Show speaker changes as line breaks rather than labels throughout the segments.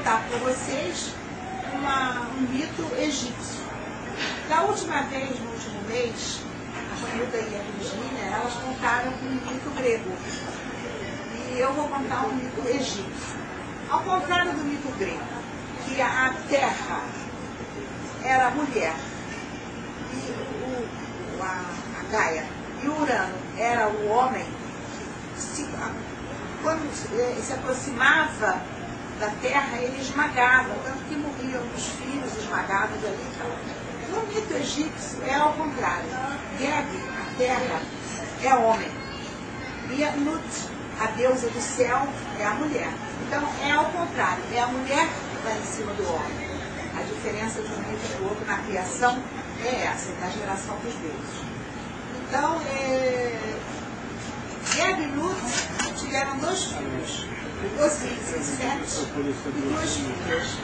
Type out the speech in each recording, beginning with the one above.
contar para vocês um mito egípcio. Da última vez, no último mês, a Ronilda e a Virgínia, elas contaram um mito grego. E eu vou contar um mito egípcio. Ao contrário do mito grego, que a Terra era a mulher, e a Gaia, e o Urano era o homem, quando se aproximava da Terra, ele esmagava, tanto que morriam os filhos esmagados ali. No mito egípcio é ao contrário. Geb, a Terra, é homem. E a Nut, a deusa do céu, é a mulher. Então é ao contrário, é a mulher que vai em cima do homem. A diferença de um mito e do outro na criação é essa, na geração dos deuses. Então, Geb e Nut tiveram 2 filhos, Osíris e Sete, e 2 filhas,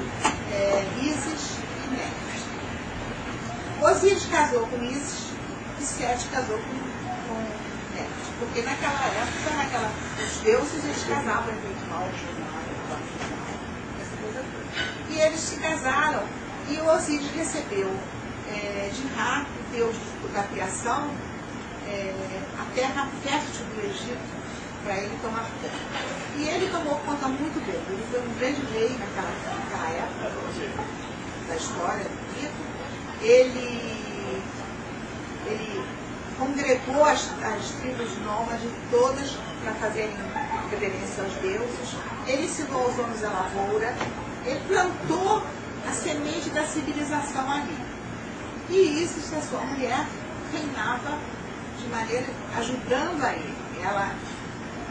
Ísis e Néfis. Osíris casou com Ísis e Sete casou com Néfis, porque naquela época, os deuses, eles casavam entre irmãos, essa coisa toda. E eles se casaram, e Osíris recebeu de Ra, o deus da criação, a terra fértil do Egito, para ele tomar conta. E ele tomou conta muito bem. Ele foi um grande rei naquela época da história do mito. Ele congregou as tribos nômades todas para fazerem reverência aos deuses. Ele ensinou os homens a lavoura. Ele plantou a semente da civilização ali. E Ísis, a sua mulher, reinava de maneira ajudando a ele. Ela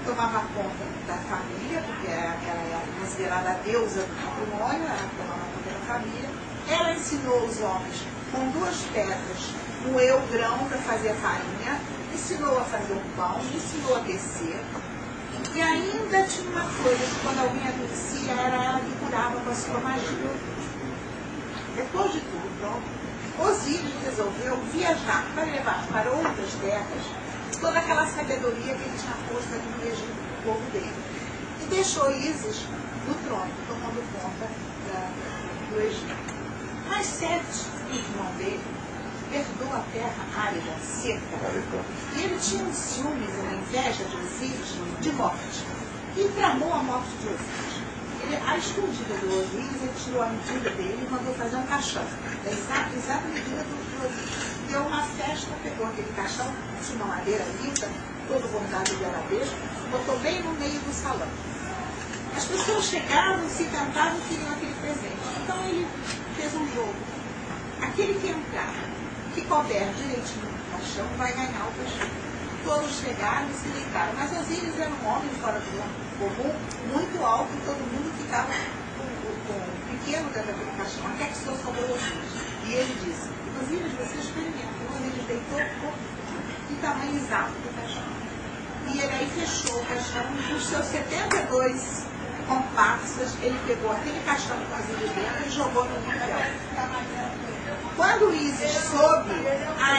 tomava conta da família, porque ela era considerada a deusa do matrimônio, ela tomava conta da família. Ela ensinou os homens com 2 pedras, moer o grão para fazer farinha, ensinou a fazer o pão, ensinou a tecer. E ainda tinha uma coisa, que quando alguém adoecia, era ela que curava com a sua magia. Depois de tudo pronto, Osíris resolveu viajar para levar para outras terras toda aquela sabedoria que ele tinha posto ali no Egito, o povo dele. E deixou Ísis no trono, tomando conta do Egito. Mas Sete, o irmão dele, herdou a terra árida, seca. E ele tinha um ciúmes e uma inveja de Osíris de morte. E tramou a morte de Osíris. A escondida do Osíris, ele tirou a medida dele e mandou fazer um caixão. Da exata medida do Osíris. Deu uma festa, pegou aquele caixão, tinha uma madeira linda, todo bordado de arabesco, botou bem no meio do salão. As pessoas chegavam, se encantavam e queriam aquele presente. Então ele fez um jogo. Aquele que entrar, que couber direitinho no caixão, vai ganhar o caixão. Todos chegaram e se deitaram. Mas Osíris era um homem fora do comum, muito alto, e todo mundo ficava com o pequeno dentro daquele caixão. Até que só sobrou Osíris. E ele disse: Osíris, você experimenta. Osíris deitou de tamanho exato do caixão. E ele aí fechou o caixão. Os seus 72 comparsas, ele pegou aquele caixão com Osíris dentro e jogou no nível. Quando Ísis soube,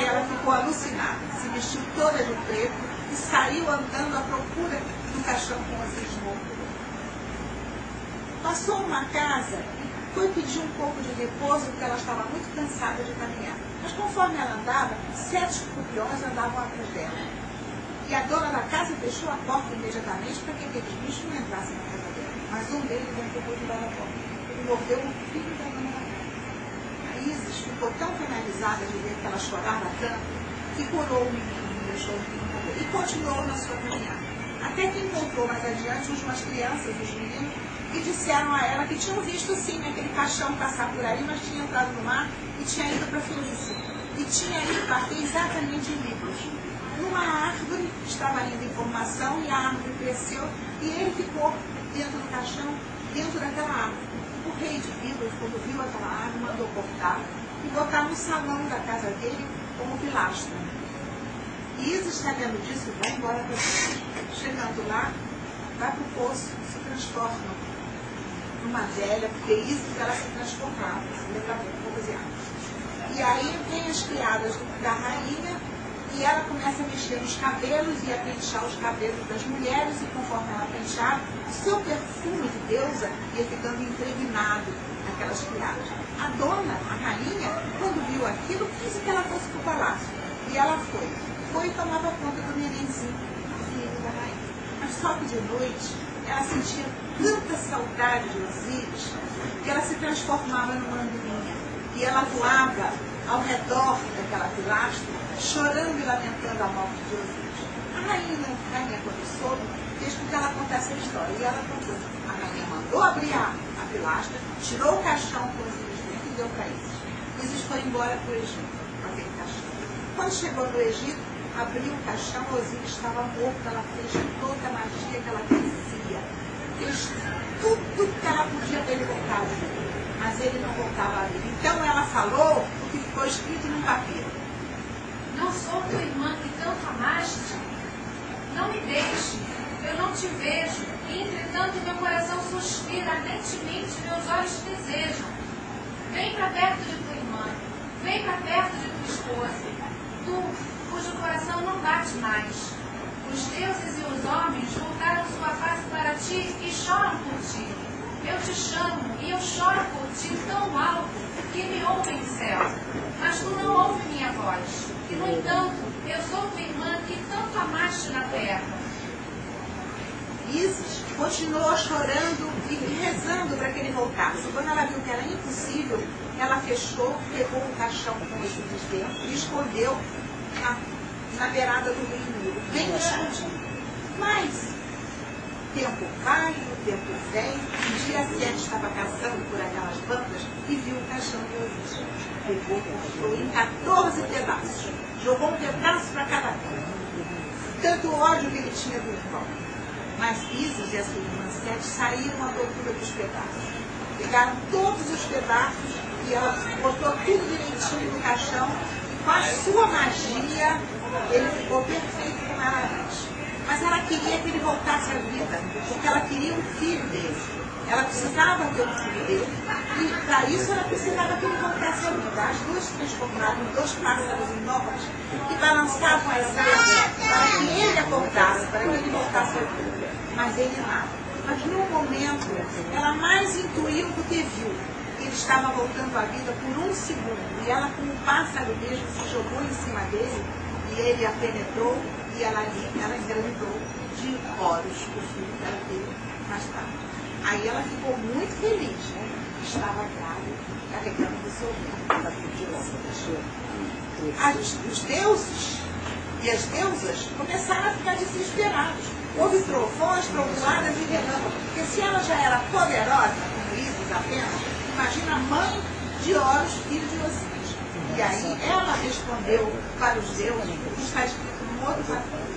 ela ficou alucinada. Se vestiu toda de preto e saiu andando à procura do caixão com Osíris morto. Passou uma casa, foi pedir um pouco de repouso, porque ela estava muito cansada de caminhar. Mas conforme ela andava, 7 escorpiões andavam atrás dela. E a dona da casa fechou a porta imediatamente para que aqueles bichos não entrassem na casa dela. Mas um deles entrou debaixo da porta. Ele mordeu o filho da dona da casa. A Ísis ficou tão penalizada de ver que ela chorava tanto, que curou o menino, deixou o menino morrer. E continuou na sua caminhada. Até que encontrou mais adiante umas crianças, os meninos, e disseram a ela que tinham visto sim aquele caixão passar por aí, mas tinha entrado no mar e tinha ido para a Fenícia. E tinha ido bater exatamente em Libros. Numa árvore estava indo informação e a árvore cresceu e ele ficou dentro do caixão, dentro daquela árvore. O rei de Libros, quando viu aquela árvore, mandou cortar e botar no salão da casa dele como pilastro. E Ísis, sabendo disso, vai embora para Fenícia. Chegando lá, vai para o poço, se transforma numa velha, porque Ísis ela se transformava, se levava poucas águas. E aí vem as criadas da rainha e ela começa a mexer nos cabelos e a pentear os cabelos das mulheres, e conforme ela penteava, o seu perfume de deusa ia ficando impregnado naquelas criadas. A dona, a rainha, quando viu aquilo, quis que ela fosse para o palácio. E ela foi e tomava conta do nenenzinho, filho da rainha. Mas só que de noite, ela sentia tanta saudade de Osíris, que ela se transformava numa andorinha. E ela voava ao redor daquela pilastra, chorando e lamentando a morte de Osíris. A rainha quando soube, fez com que ela contasse a história. E ela contou. A rainha mandou abrir a pilastra, tirou o caixão com Osíris dentro e deu para Ísis. Ísis foi embora para o Egito, com aquele caixão. Quando chegou no Egito, abriu o caixão, Osíris estava morto, ela fez toda a magia que ela conhecia. Fez tudo que ela podia para ele voltar a vida. Mas ele não voltava a vida. Então ela falou o que ficou escrito num papiro.
Não sou tua irmã que tanto amaste? Não me deixe, eu não te vejo, e entretanto meu coração suspira, ardentemente meus olhos te desejam. Vem para perto de tua irmã, vem para perto de tua esposa, tu, cujo coração não bate mais. Os deuses e os homens voltaram sua face para ti e choram por ti. Eu te chamo e eu choro por ti tão alto que me ouvem no céu. Mas tu não ouves minha voz. E, no entanto, eu sou tua irmã que tanto amaste na terra.
Ísis continuou chorando e rezando para que ele voltasse. Quando ela viu que era impossível, ela fechou, pegou o caixão com Osíris dentro e escondeu na beirada do rio Nilo, bem escondido. Mas tempo vai, o tempo vem, no dia 7 estava caçando por aquelas bandas e viu o caixão de Osíris. Pegou, cortou em 14 pedaços, jogou um pedaço para cada um. Tanto ódio que ele tinha do irmão. Mas Ísis e a sua irmã Sete saíram à procura dos pedaços. Pegaram todos os pedaços e ela botou tudo direitinho no caixão. E com a sua magia, ele ficou perfeito como ela antes. Mas ela queria que ele voltasse à vida, porque ela queria um filho dele. Ela precisava ter um filho dele, e para isso ela precisava que ele voltasse à vida. As duas se transformaram em dois pássaros enormes que balançavam as asas para que ele acordasse, para que ele voltasse à vida. Mas ele nada. Mas no momento, ela mais intuiu do que viu que ele estava voltando à vida por um segundo. E ela, como um pássaro mesmo, se jogou em cima dele, e ele a penetrou, e ela engravidou de Horus, o filho que ela teve mais tarde. Aí ela ficou muito feliz, né? Estava grávida, carregando o seu filho. Os deuses e as deusas começaram a ficar desesperados. Houve trovões, trovoadas e relâmpagos. Porque se ela já era poderosa, como Ísis apenas, imagina a mãe de Horus, filho de Osíris. E aí ela respondeu para os deuses, o que está escrito no outro capítulo.